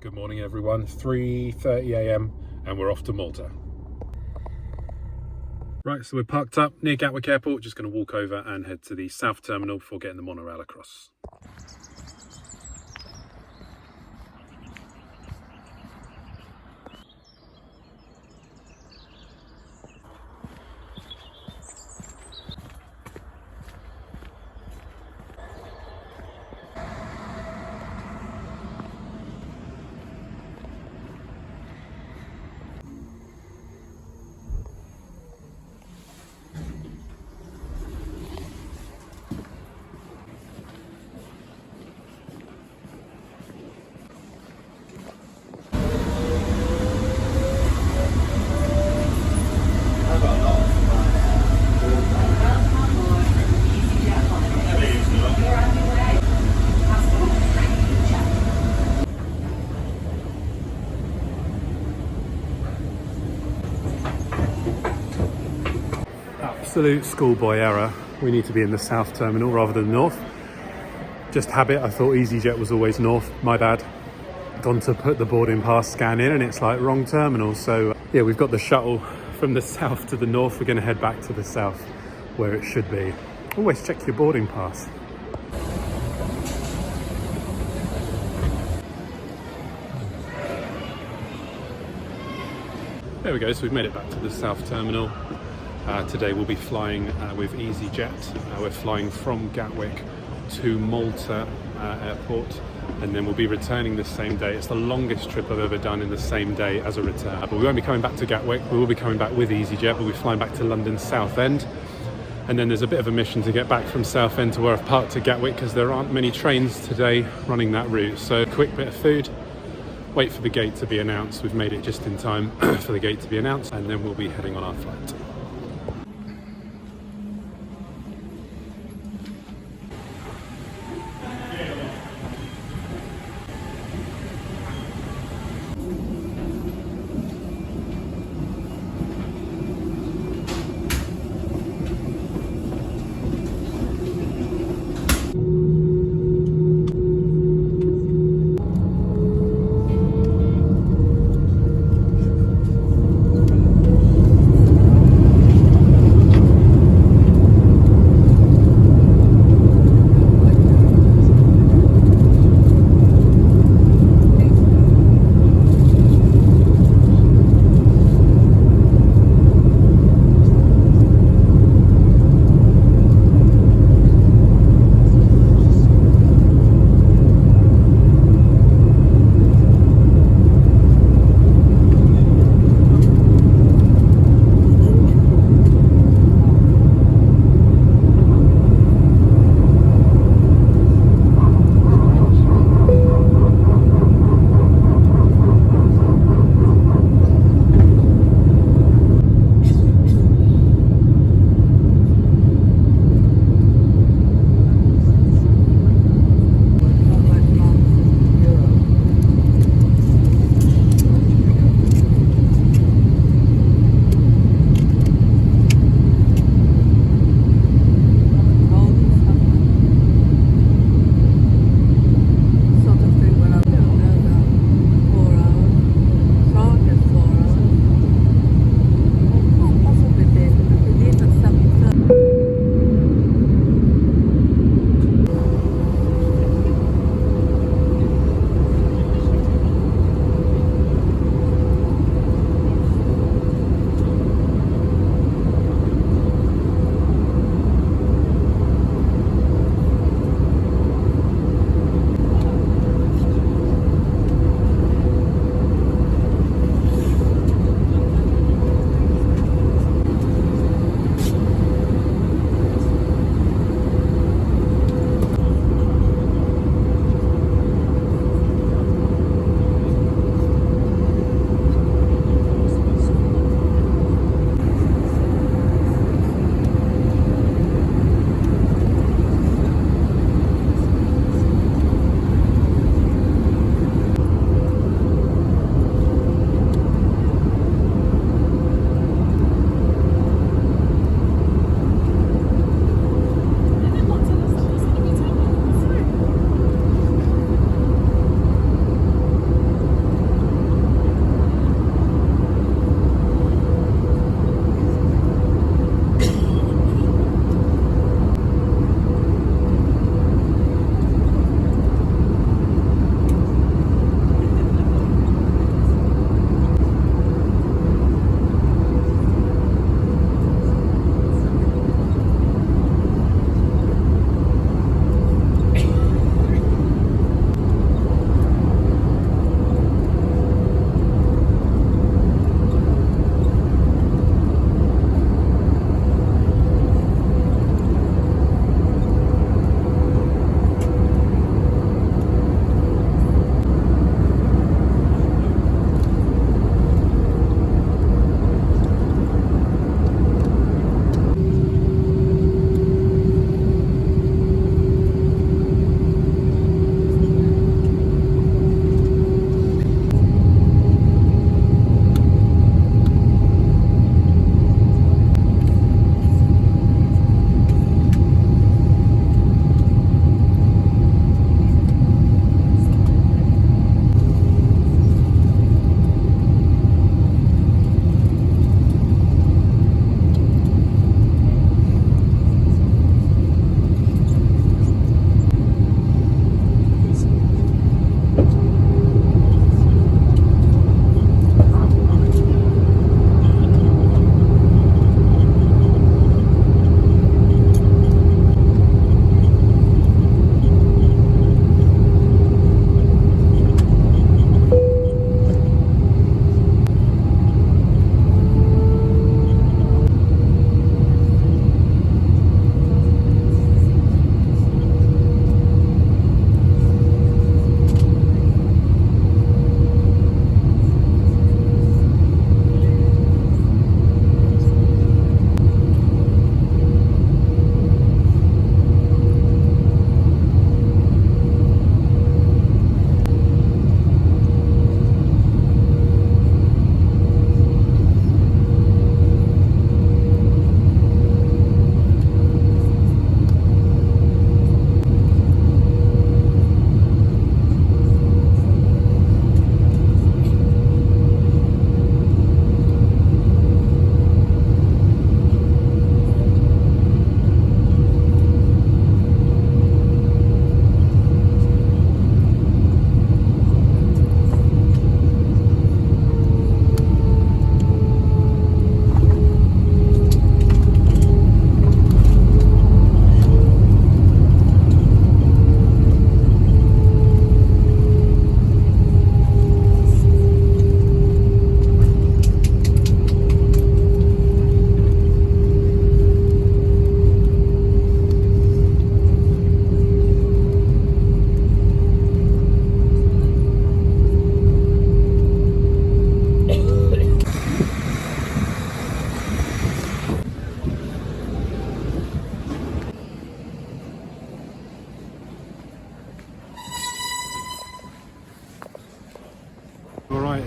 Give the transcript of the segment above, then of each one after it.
Good morning everyone, 3:30 a.m. and we're off to Malta. Right, so we're parked up near Gatwick Airport, just going to walk over and head to the South Terminal before getting the monorail across. Absolute schoolboy error. We need to be in the South Terminal rather than North. Just habit, I thought EasyJet was always North. My bad. Gone to put the boarding pass scan in and it's like wrong terminal. So yeah, we've got the shuttle from the south to the north. We're going to head back to the south where it should be. Always check your boarding pass. There we go, so we've made it back to the South Terminal. Today we'll be flying with EasyJet. We're flying from Gatwick to Malta Airport, and then we'll be returning the same day. It's the longest trip I've ever done in the same day as a return. But we won't be coming back to Gatwick, we will be coming back with EasyJet. We'll be flying back to London Southend. And then there's a bit of a mission to get back from Southend to where I've parked to Gatwick, because there aren't many trains today running that route. So quick bit of food, wait for the gate to be announced. We've made it just in time for the gate to be announced, and then we'll be heading on our flight.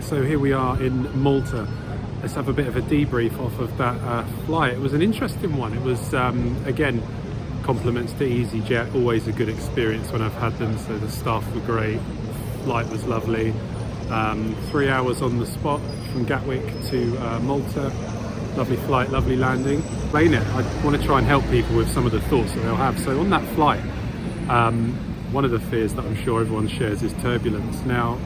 Right, so here we are in Malta. Let's have a bit of a debrief off of that flight. It was an interesting one. It was, again, compliments to EasyJet, always a good experience when I've had them. So the staff were great, the flight was lovely. 3 hours on the spot from Gatwick to Malta. Lovely flight, lovely landing. Explain it. I want to try and help people with some of the thoughts that they'll have. So on that flight, one of the fears that I'm sure everyone shares is turbulence. Now,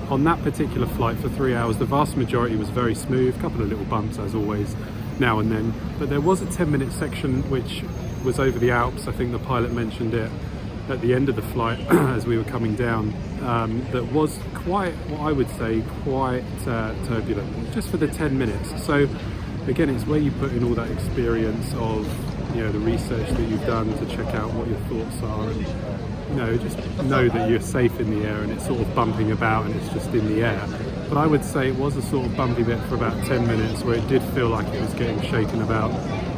on that particular flight for 3 hours, the vast majority was very smooth, a couple of little bumps as always, now and then. But there was a 10-minute section which was over the Alps. I think the pilot mentioned it at the end of the flight as we were coming down, that was quite, what I would say, quite turbulent, just for the 10 minutes. So again, it's where you put in all that experience of, you know, the research that you've done to check out what your thoughts are, and you know, just know that you're safe in the air and it's sort of bumping about and it's just in the air. But I would say it was a sort of bumpy bit for about 10 minutes where it did feel like it was getting shaken about.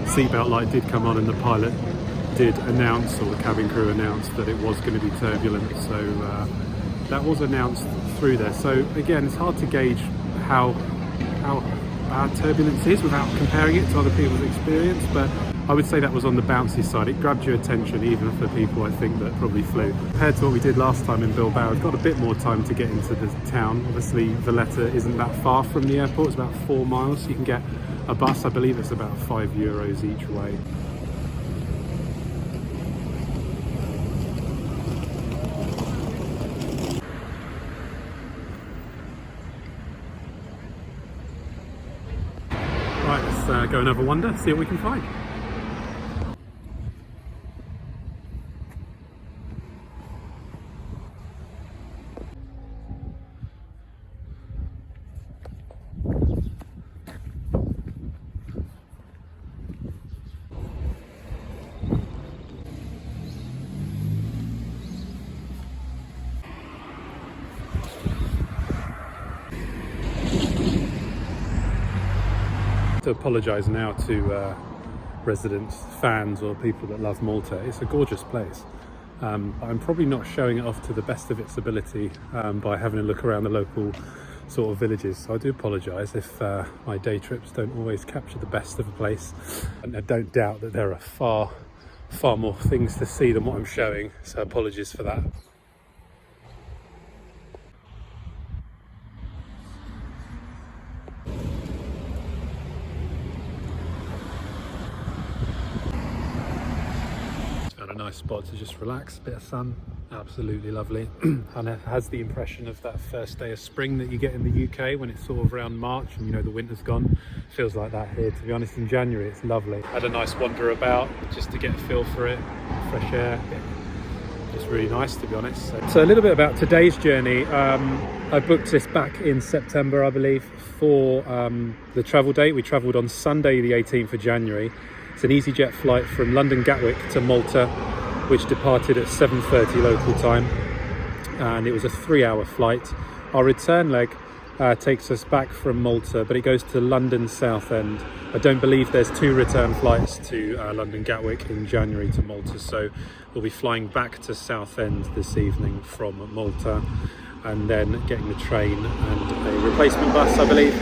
Seatbelt light did come on and the pilot did announce, or the cabin crew announced, that it was going to be turbulent. So that was announced through there. So again, it's hard to gauge how bad turbulence is without comparing it to other people's experience, but I would say that was on the bouncy side. It grabbed your attention even for people, I think, that probably flew. Compared to what we did last time in Bilbao, we've got a bit more time to get into the town. Obviously, Valletta isn't that far from the airport. It's about 4 miles. So you can get a bus. I believe it's about €5 each way. Right, let's go and have a wander, see what we can find. To apologise now to residents, fans, or people that love Malta. It's a gorgeous place. I'm probably not showing it off to the best of its ability by having a look around the local sort of villages. So I do apologise if my day trips don't always capture the best of a place. And I don't doubt that there are far more things to see than what I'm showing. So apologies for that. A nice spot to just relax, a bit of sun, absolutely lovely. And it has the impression of that first day of spring that you get in the UK when it's sort of around March and you know the winter's gone. Feels like that here, to be honest. In January it's lovely. Had a nice wander about just to get a feel for it, fresh air, just really nice, to be honest. So a little bit about today's journey. I booked this back in September, I believe, for the travel date. We travelled on Sunday the 18th of January. It's an EasyJet flight from London Gatwick to Malta, which departed at 7:30 local time, and it was a 3-hour flight. Our return leg takes us back from Malta, but it goes to London Southend. I don't believe there's 2 return flights to London Gatwick in January to Malta, so we'll be flying back to Southend this evening from Malta, and then getting the train and a replacement bus, I believe,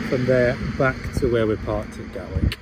from there back to where we're parked at Gatwick.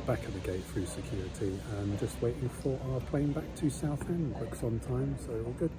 back at the gate through security and just waiting for our plane back to Southend. Looks on time, so all good.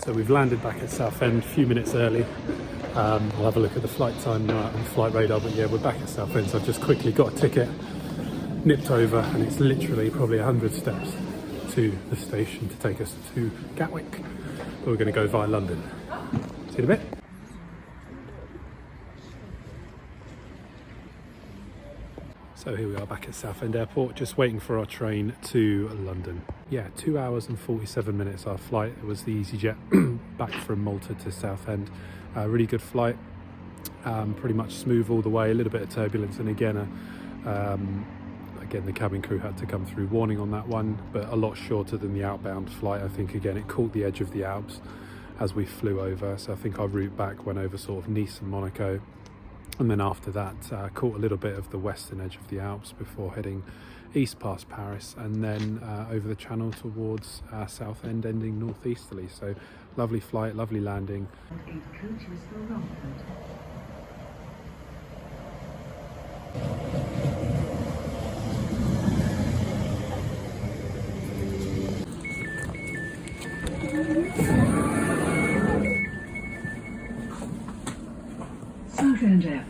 So we've landed back at Southend a few minutes early. I'll have a look at the flight time now on Flight Radar, but yeah, we're back at Southend, so I've just quickly got a ticket, nipped over, and it's literally probably 100 steps to the station to take us to Gatwick, but we're going to go via London. See you in a bit. So here we are back at Southend Airport, just waiting for our train to London. Yeah, 2 hours and 47 minutes our flight. It was the EasyJet back from Malta to Southend. Really good flight, pretty much smooth all the way, a little bit of turbulence, and again the cabin crew had to come through warning on that one, but a lot shorter than the outbound flight. I think again it caught the edge of the Alps as we flew over, so I think our route back went over sort of Nice and Monaco, and then after that caught a little bit of the western edge of the Alps before heading east past Paris, and then over the channel towards Southend, ending northeasterly. So lovely flight, lovely landing. 8 coaches for Romford. Southend Airport.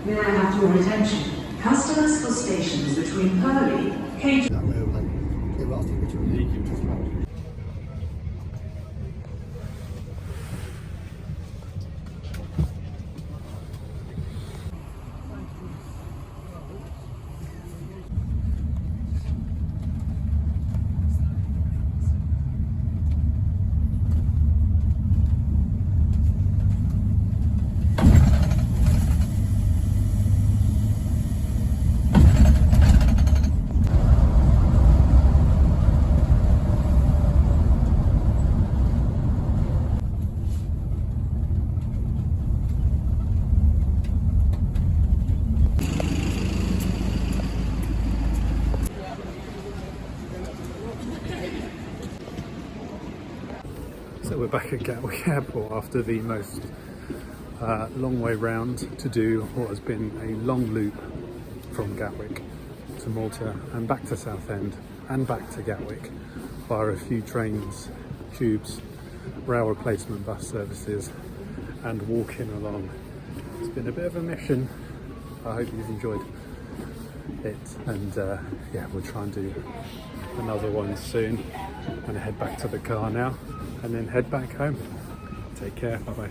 May I have your attention? Customers for stations between Purley, Cage... So we're back at Gatwick Airport after the most long way round to do what has been a long loop from Gatwick to Malta and back to Southend and back to Gatwick via a few trains, tubes, rail replacement bus services and walking along. It's been a bit of a mission. I hope you've enjoyed it, and yeah, we'll try and do another one soon. I'm going to head back to the car now and then head back home. Take care, bye bye.